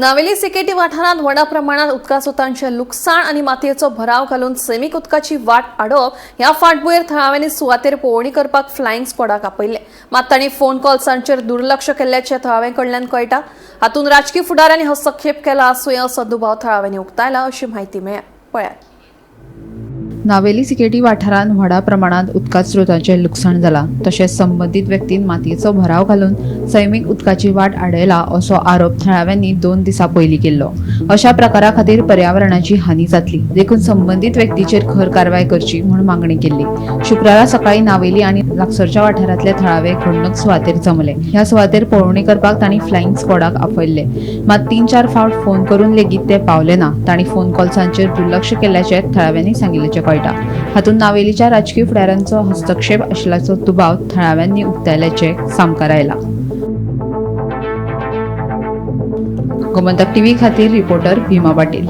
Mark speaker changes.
Speaker 1: नावेली सिकेटी वाठारात व्हडा प्रमाणात उदकाचोतांचे लुकसाण आणि मातयेचो भराव घालून सैमीक उदकाची वाट आडोवप ह्या फाटभुंयेर थळाव्यांनी सुवातेर पळोवणी करपाक फ्लायिंग स्क्वॉडाक आपयले। मात तांणी फोन कॉल्सांचेर दुर्लक्ष केल्ल्याचे थळाव्यांकडल्यान कळटा। हातूंत राजकीय फुडाऱ्यांनी हस्तक्षेप केला आसूं असो दुबाव थळाव्यांनी उक्तायला अशी माहिती मेळ्ळ्या। पळयात।
Speaker 2: नावेली सिकेटी वाठारांत व्हडा प्रमाणात उदका स्रोतांचे लुकसाण जाला, तशेंच संबंधित व्यक्तीन मातयेचो भराव घालून सैमीक उदकाची वाट आडयला असो आरोप थळाव्यांनी 2 दिसां पयलीं केल्लो। अशा प्रकारा खातीर पर्यावरणाची हानी जातली, देखून संबंधित व्यक्तीचेर खर कारवाय करची म्हूण मागणी केल्ली। शुक्रारा सकाळी नावेली आनी लागसरच्या वाठारांतले थळावे घडणूक सुवातेर जमले। ह्या सुवातेर पळोवणी करपाक तांणी फ्लायिंग स्क्वॉडाक आपयल्ले, मात 3-4 फावट फोन करून लेगीत ते पावले ना। तांणी फोन कॉल्सांचेर दुर्लक्ष केल्ल्याचे थळाव्यांनी सांगिल्ल्याचे कळटा। हातूंत नावेलीच्या राजकीय फुडाऱ्यांचो हस्तक्षेप आशिल्ल्याचो दुबाव थळाव्यांनी उक्तायल्याचे सामकार आयला। गोमंतक टीव्ही खातीर रिपोर्टर भीमा पाटील।